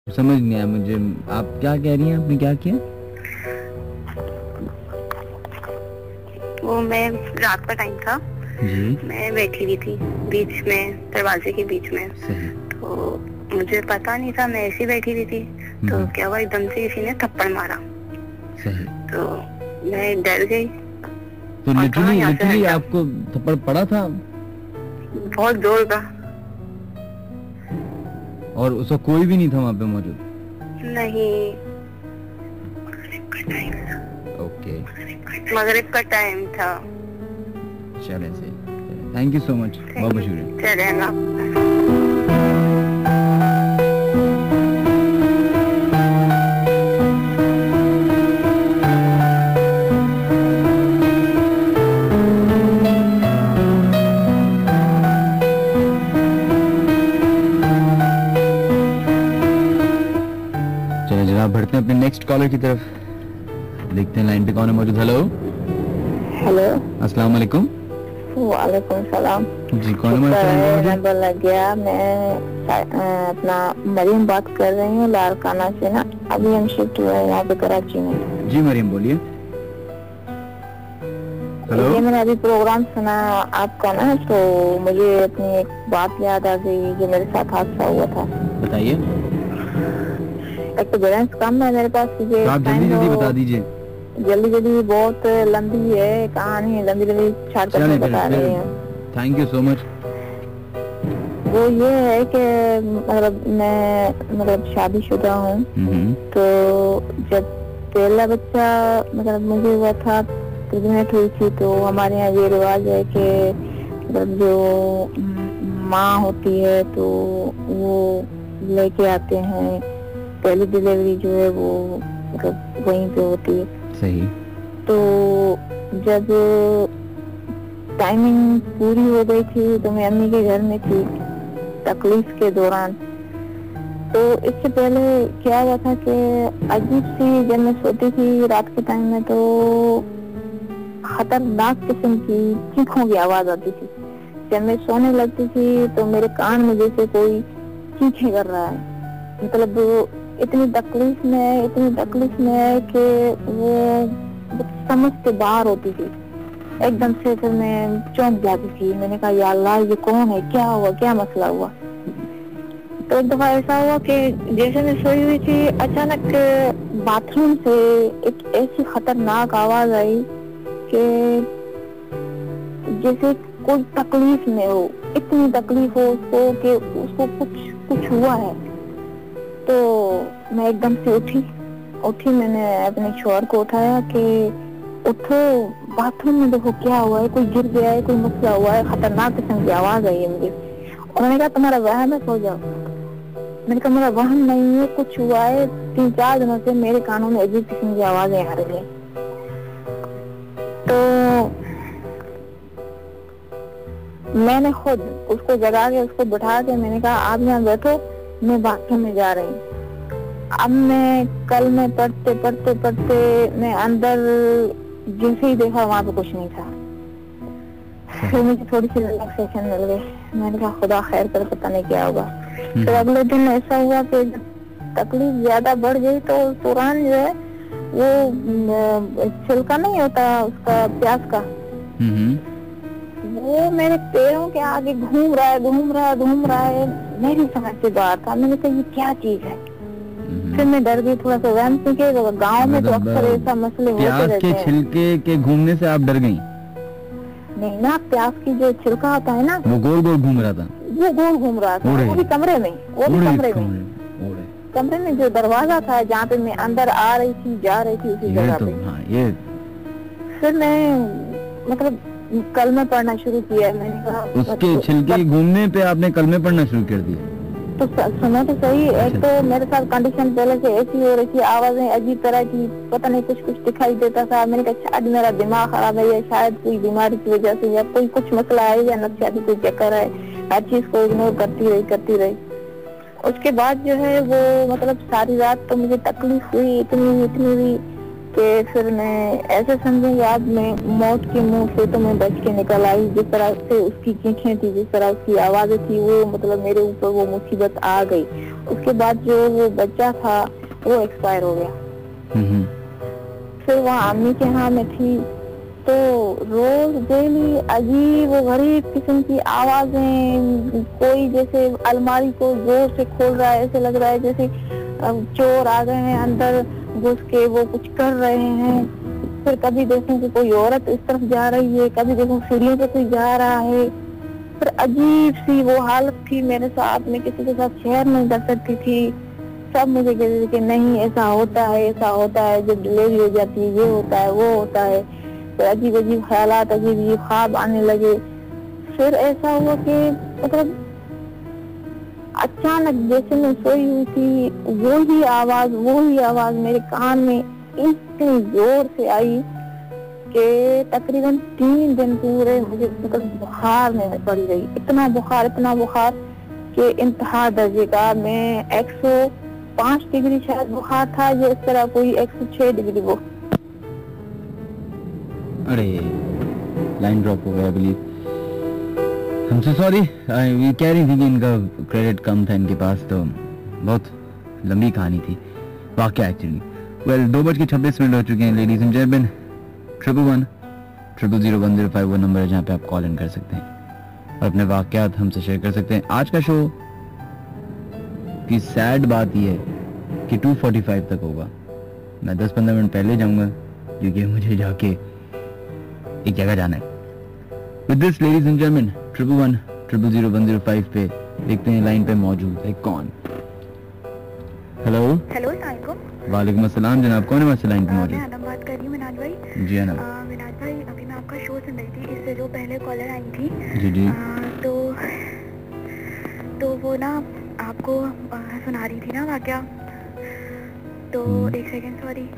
समझ नहीं आया मुझे, आप क्या कह रही हैं? आपने क्या किया? वो मैं रात का टाइम था जी। मैं बैठी हुई थी बीच में, दरवाजे के बीच में। सही। तो मुझे पता नहीं था, मैं ऐसी बैठी हुई थी। तो क्या हुआ, एकदम से किसी ने थप्पड़ मारा। सही। तो मैं डर गई। तो और कहा यहाँ से लिटरली हट जाओ। आपको थप्पड़ पड़ा था? बहुत जोर का। और उसका कोई भी नहीं था वहाँ पे मौजूद? नहीं। ओके। मगरिब का टाइम था। चले सही। थैंक यू सो मच, बहुत बहुत शुक्रिया। चले ना। चलिए जनाब, बढ़ते हैं अपने नेक्स्ट कॉलर की तरफ। देखते हैं लाइन पे कौन है मौजूद। हेलो। हेलो। अस्सलाम वालेकुम। वालेकुम सलाम। जी, कौन है? नंबर लग गया। मैं अपना मरीम बात कर रही हूँ लारकाना से ना। अभी हम शिफ्ट हुए हैं यहाँ पे कराची में। जी मरीम बोलिए। हेलो। ये मैंने अभी प्रोग्राम सुना आपका ना, तो मुझे अपनी एक बात याद आ गई जो मेरे साथ हादसा हुआ था। बताइए। एक तो बैलेंस कम है मेरे पास। तो आप जल्दी जल्दी बता दीजिए। जल्दी जल्दी बहुत लंबी है कहानी, लंबी लंबी छाट कर बता रही हूँ। Thank you so much. वो ये है कि मैं शादीशुदा हूँ। तो जब पहला बच्चा मुझे हुआ था, प्रेग्नेंट हुई थी, तो हमारे यहाँ ये रिवाज है कि जो माँ होती है तो वो लेके आते हैं। पहली डिलीवरी जो है वो वहीं पे होती है। सही। तो जब टाइमिंग पूरी हो गई थी तो मैं अम्मी के घर में थी तकलीफ के दौरान। तो इससे पहले क्या हुआ था कि अजीब सी जब मैं सोती थी रात के टाइम में, तो खतरनाक किस्म की चीखों की आवाज आती थी। जब मैं सोने लगती थी तो मेरे कान में जैसे कोई चीखें कर रहा है। मतलब इतनी तकलीफ में है कि वो समझ के बाहर होती थी। एकदम से फिर मैं चौंक जाती थी। मैंने कहा या अल्लाह, ये कौन है, क्या हुआ, क्या मसला हुआ। तो एक दफा ऐसा हुआ कि जैसे मैं सोई हुई थी, अचानक बाथरूम से एक ऐसी खतरनाक आवाज आई कि जैसे कोई तकलीफ में हो, इतनी तकलीफ हो उसको कि उसको कुछ हुआ है। तो मैं एकदम से उठी। मैंने अपने शौहर को उठाया कि उठो, बाथरूम में देखो क्या हुआ है, कोई गिर गया है, कोई मसला हुआ है, खतरनाक किस्म की आवाज आई है मुझे। उन्होंने कहा तुम्हारा वहम है, सो जाओ। मैंने कहा मेरा वहम नहीं है, कुछ हुआ है। 3-4 दिनों से मेरे कानों में अजीब किस्म की आवाजें आ रही है। तो मैंने खुद उसको जगा के उसको बिठा के मैंने कहा आप यहाँ बैठो, मैं बाथरूम में जा रही हूँ। अब मैं कल में पढ़ते मैं अंदर जैसे ही देखा वहाँ पे कुछ नहीं था। फिर मुझे थोड़ी सी रिलैक्सेशन मिल गई। मैंने कहा खुदा खैर कर, पता नहीं क्या होगा। फिर अगले दिन ऐसा हुआ कि तकलीफ ज्यादा बढ़ गई तो तुरंत जो है वो छिलका नहीं होता उसका, प्याज का, वो मेरे पैरों के आगे घूम रहा है। मेरी समझ से बाहर था। मैंने कहा ये क्या चीज है। फिर मैं डर गई थोड़ा सा। वहम के गाँव में तो अक्सर ऐसा मसले होते रहते हैं। छिलके के घूमने से आप डर गई? नहीं ना, प्याज की जो छिलका होता है ना, वो गोल गोल घूम रहा था। वो भी कमरे में। कमरे में जो दरवाजा था जहाँ पे मैं अंदर आ रही थी जा रही थी, उसी जगह पे। हाँ, ये फिर मैं कलमे पढ़ना शुरू किया। मैंने कहा उसके छिलके घूमने पे आपने कलमे पढ़ना शुरू कर दिया? तो सुनो तो सही। एक तो मेरे साथ कंडीशन पहले से ऐसी हो रही थी, आवाजें अजीब तरह की, पता नहीं कुछ दिखाई देता था। मैंने कहा शायद मेरा दिमाग खराब है या शायद कोई बीमारी की वजह से या कोई कुछ मसला है या नफसियाती कोई चक्कर है। हर चीज को इग्नोर करती रही। उसके बाद जो है वो सारी रात तो मुझे तकलीफ हुई, इतनी हुई कि फिर मैं ऐसे समझूंगी आज मैं मौत के मुंह से तो मैं बच के निकल आई। जिस तरह से उसकी चीखें थी, जिस तरह उसकी आवाजें थी, वो मतलब मेरे ऊपर वो मुसीबत आ गई। उसके बाद जो वो बच्चा था वो एक्सपायर हो गया। फिर वहाँ अम्मी के यहाँ में थी तो रोज डेली अजीब वो गरीब किस्म की आवाजें, कोई जैसे अलमारी को जोर से खोल रहा है, ऐसे लग रहा है जैसे चोर आ गए हैं अंदर घुस के वो कुछ कर रहे हैं। फिर कभी देखूं कि कोई औरत इस तरफ जा रही है, कभी देखूं सीढ़ियों पे कोई जा रहा है। फिर अजीब सी वो हालत थी मेरे साथ, मैं किसी के साथ शेयर नहीं कर सकती थी। सब मुझे कहते थे कि नहीं ऐसा होता है, ऐसा होता है, जब डिलीवरी हो जाती है ये होता है वो होता है। फिर अजीब अजीब ख्यालात, अजीब अजीब ख्वाब आने लगे। फिर ऐसा हुआ कि मतलब अचानक जैसे मैं सोई हुई थी वो ही आवाज मेरे कान में इतनी जोर से आई कि तकरीबन 3 दिन पूरे मुझे मतलब बुखार में पड़ी रही। इतना बुखार कि इंतहा दर्जे का। मैं 105 डिग्री शायद बुखार था, जो इस तरह कोई 106 डिग्री वो। अरे लाइन ड्रॉप हो गया बिलीव। हम से सॉरी। ये कह रही थी कि इनका क्रेडिट कम था इनके पास, तो बहुत लंबी कहानी थी वाकया एक्चुअली। वेल 2:26 हो चुके हैं लेडीज एंड जेंटलमैन। 1110000105 वो नंबर है जहाँ पे आप कॉल इन कर सकते हैं और अपने वाकयात हमसे शेयर कर सकते हैं। आज का शो की सैड बात यह है कि 2:45 तक होगा। मैं 10-15 मिनट पहले जाऊंगा क्योंकि मुझे जाके एक जगह जाना है। With this ladies and gentleman 1110000105 पे देखते हैं लाइन पे मौजूद है कौन। हेलो वालेकुम अस्सलाम जनाब, कौन है वहाँ से लाइन पे मौजूद? मैं अनम बात कर रही हूँ। मिनाज भाई जी अनम। मिनाज भाई अभी मैं आपका शो सुन रही थी, इससे जो पहले कॉलर आई थी जी जी तो वो ना आपको सुना रही थी ना वाकया। तो एक सेकंड सॉरी,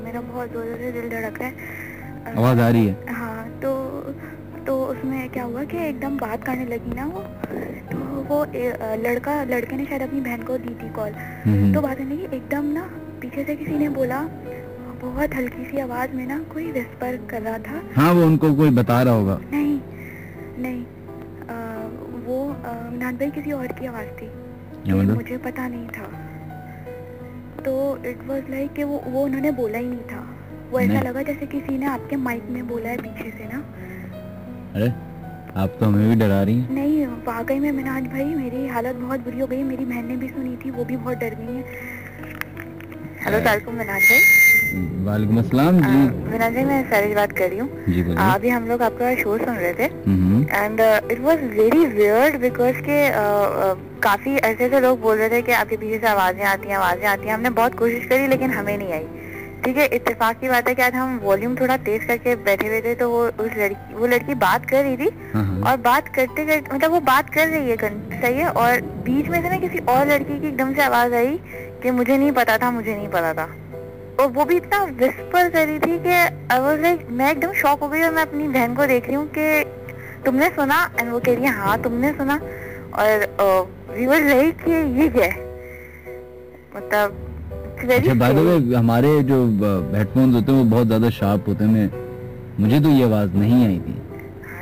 मेरा बहुत जोर से दिल धड़क रहा है। आवाज आ रही है? हाँ तो उसमें क्या हुआ कि एकदम बात करने लगी ना वो, तो वो लड़के ने शायद अपनी बहन को दी थी कॉल। तो बात करने लगी, एकदम ना पीछे से किसी ने बोला बहुत हल्की सी आवाज में ना कोई विस्पर कर रहा था। हाँ वो उनको कोई बता रहा होगा। नहीं वो नान भाई किसी और की आवाज थी, मुझे पता नहीं था। तो इट वाज लाइक कि वो उन्होंने बोला ही नहीं था। वो ऐसा लगा जैसे किसी ने आपके माइक में बोला है पीछे से ना। अरे आप तो हमें भी डरा रही हैं। नहीं वाकई में मिनाज भाई मेरी हालत बहुत बुरी हो गई। मेरी बहन ने भी सुनी थी, वो भी बहुत डर गई है। हेलो सलाम मिनाज भाई। वालेकुम अस्सलाम जी। मिनाज भाई मैं सारी बात कर रही हूँ। अभी हम लोग आपका शो सुन रहे थे and it was very weird because के काफी ऐसे लोग बोल रहे थे कि आपके पीछे से आवाजें आती हैं। हमने बहुत कोशिश करी लेकिन हमें नहीं आई। ठीक है, इत्तेफाक की बात है कि आज हम वॉल्यूम थोड़ा तेज करके बैठे हुए थे, तो वो लड़की बात कर रही थी और बात करते मतलब वो बात कर रही है सही है, और बीच में से ना किसी और लड़की की एकदम से आवाज आई कि मुझे नहीं पता था। और वो भी इतना विस्पर कर रही थी कि आई वाज लाइक, मैं एकदम शॉक हो गई और मैं अपनी बहन को देख रही हूँ कि तुमने सुना? एंड वो कह रही है हाँ तुमने सुना। और वी वर लाइक कि ये क्या है, मतलब अच्छा बाय द वे हमारे जो हेडफोन्स होते हैं वो बहुत ज्यादा शार्प होते हैं। मुझे तो ये आवाज नहीं आई थी। आई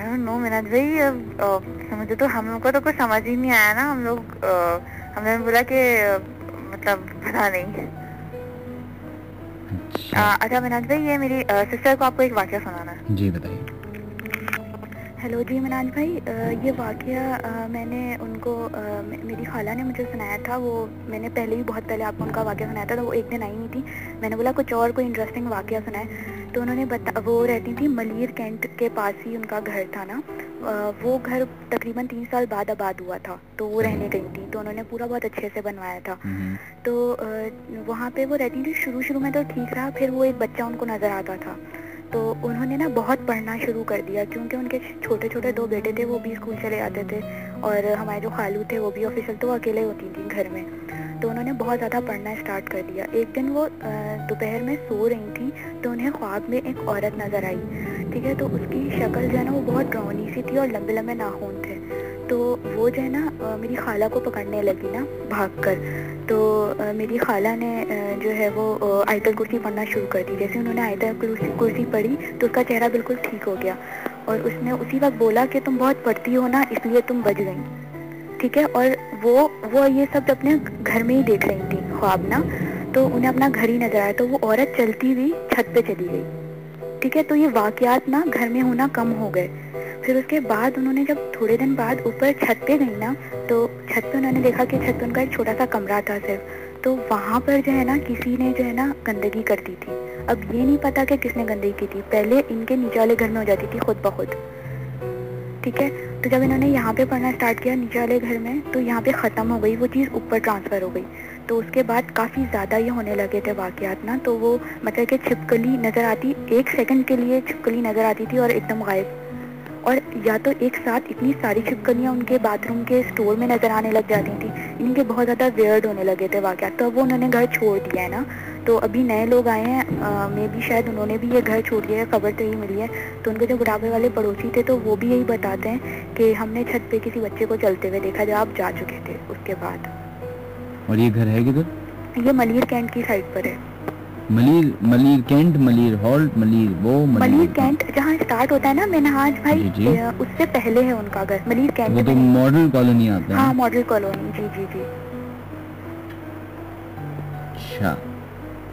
डोंट नो मिनाज भाई, मुझे तो हम लोग को तो कुछ समझ ही नहीं आया ना। हमने बोला कि मतलब पता नहीं। अच्छा मिनाज भाई, ये मेरी सिस्टर को आपको एक वाकया सुनाना है। जी बताइए। हेलो जी मिनाज भाई, ये वाकया मैंने उनको मेरी खाला ने मुझे सुनाया था। वो मैंने पहले ही बहुत पहले आपको उनका वाकया सुनाया था, तो वो एक दिन आई नहीं थी। मैंने बोला कुछ और कोई इंटरेस्टिंग वाकया सुनाए, तो उन्होंने वो रहती थी मलीर कैंट के पास ही उनका घर था ना। वो घर तकरीबन 3 साल बाद आबाद हुआ था, तो वो रहने गई थी, तो उन्होंने पूरा बहुत अच्छे से बनवाया था। तो वहाँ पे वो रहती थी। शुरू में तो ठीक रहा, फिर वो एक बच्चा उनको नज़र आता था, तो उन्होंने ना बहुत पढ़ना शुरू कर दिया, क्योंकि उनके छोटे 2 बेटे थे, वो भी स्कूल चले जाते थे, और हमारे जो खालू थे वो भी ऑफिशियल, तो वो अकेले होती थी घर में। तो उन्होंने बहुत ज़्यादा पढ़ना स्टार्ट कर दिया। एक दिन वो दोपहर में सो रही थी, तो उन्हें ख्वाब में एक औरत नज़र आई। ठीक है, तो उसकी शक्ल जो है ना वो बहुत रौनी सी थी और लंबे नाखून थे। तो वो जो है ना मेरी खाला को पकड़ने लगी ना भागकर। तो मेरी खाला ने जो है वो आयतल कुर्सी पढ़ना शुरू कर दी। जैसे उन्होंने आयतल कुर्सी पढ़ी तो उसका चेहरा बिल्कुल ठीक हो गया और उसने उसी वक्त बोला कि तुम बहुत पढ़ती हो ना इसलिए तुम बच गई, ठीक है। और वो ये सब अपने घर में ही देख रही थी ख्वाब ना, तो उन्हें अपना घर ही नजर आया। तो वो औरत चलती हुई छत पे चली गई, ठीक है। तो ये वाकयात ना घर में होना कम हो गए। फिर उसके बाद उन्होंने जब थोड़े दिन बाद ऊपर छत पे गई ना, तो छत पे उन्होंने देखा कि छत पे उनका एक छोटा सा कमरा था सिर्फ, तो वहाँ पर जो है ना किसी ने जो है ना गंदगी कर दी थी। अब ये नहीं पता कि किसने गंदगी की थी, पहले इनके नीचे वाले घर में हो जाती थी खुद ब खुद, ठीक है। तो जब इन्होंने यहाँ पे पढ़ना स्टार्ट किया नीचे वाले घर में, तो यहाँ पे ख़त्म हो गई वो चीज़, ऊपर ट्रांसफ़र हो गई। तो उसके बाद काफ़ी ज़्यादा ये होने लगे थे वाक़यात ना। तो वो मतलब कि छिपकली नज़र आती, 1 सेकंड के लिए छिपकली नज़र आती थी और एकदम गायब। और या तो एक साथ इतनी सारी छिपकलियाँ उनके बाथरूम के स्टोर में नज़र आने लग जाती थी। इनके बहुत ज़्यादा वियर्ड होने लगे थे वाक़यात। तो अब वो उन्होंने घर छोड़ दिया है ना, तो अभी नए लोग आए हैं, मे भी शायद उन्होंने भी ये घर छोड़ दिया है, खबर तो यही मिली है। तो उनके जो बराबर वाले पड़ोसी थे तो वो भी यही बताते हैं कि हमने छत पे किसी बच्चे को चलते हुए देखा जब आप जा चुके थे उसके बाद। और ये घर है किधर? ये मलीर कैंट की साइड पर है। Malir Cantt, Malir halt, Malir Cantt जहाँ स्टार्ट होता है ना मिनहाज भाई, जी। उससे पहले है उनका घर मलीर कैंट। वो तो मॉडल कॉलोनी आता है। हाँ मॉडल कॉलोनी, जी जी जी। अच्छा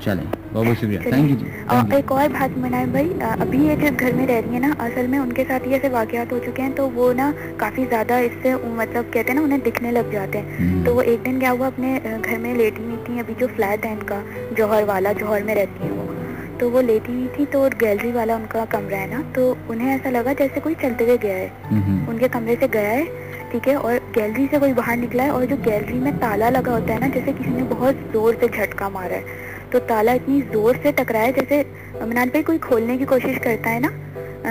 चलें, बहुत बहुत शुक्रिया, थैंक यू जी। और एक और बात मनाए भाई, अभी ये जिस घर में रह रही है ना, असल में उनके साथ ये ऐसे वाकयात हो चुके हैं, तो वो ना काफ़ी ज़्यादा इससे मतलब कहते हैं ना उन्हें दिखने लग जाते हैं। तो वो एक दिन क्या हुआ, अपने घर में लेटी हुई थी, अभी जो फ्लैट है इनका जौहर में रहती है वो, तो वो लेटी हुई थी। तो गैलरी वाला उनका कमरा है ना, तो उन्हें ऐसा लगा जैसे कोई चलते हुए गया है, उनके कमरे से गया है, ठीक है। और गैलरी से कोई बाहर निकला है, और जो गैलरी में ताला लगा होता है ना, जैसे किसी ने बहुत ज़ोर से झटका मारा है, तो ताला इतनी ज़ोर से टकराया जैसे मनान पे कोई खोलने की कोशिश करता है ना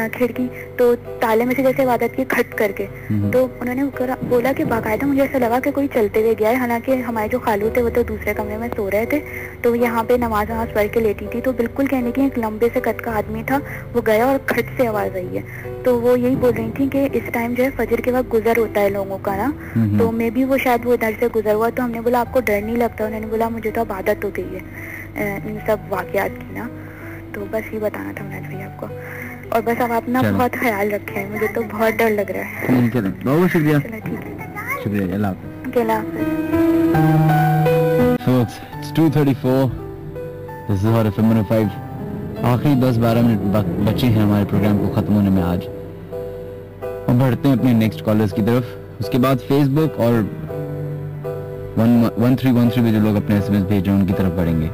खिड़की, तो ताले में से जैसे आदत की खट करके, तो उन्होंने बोला कि बाकायदा मुझे ऐसा लगा कि कोई चलते हुए गया है। हालांकि हमारे जो खालू थे वो तो दूसरे कमरे में सो रहे थे, तो यहाँ पे नमाज पढ़ के लेटी थी, तो बिल्कुल कहने की एक लंबे से कद का आदमी था, वो गया और खट से आवाज़ आई है। तो वो यही बोल रही थी कि इस टाइम जो है फजर के वक्त गुजर होता है लोगों का ना, तो मे भी वो शायद वो इधर से गुजर हुआ। तो हमने बोला आपको डर नहीं लगता? उन्होंने बोला मुझे तो अब आदत हो गई है इन सब वाकयात की ना। तो बस ये बताना था मैंने भैया आपको, और बस अब अपना बहुत ख्याल रखें, मुझे तो बहुत डर लग रहा है। चलो बहुत शुक्रिया। चलो ठीक है, शुक्रिया, अल्लाह हाफ़िज़। अल्लाह हाफ़िज़। Folks, it's 2:34. This is Hot FM 105. आखिरी 10-12 मिनट बचे हैं हमारे प्रोग्राम को ख़त्म होने में आज, और बढ़ते हैं अपने नेक्स्ट कॉलर्स की तरफ। उसके बाद फेसबुक और 1313 पे जो लोग अपने SMS भेज रहे हैं उनकी तरफ बढ़ेंगे।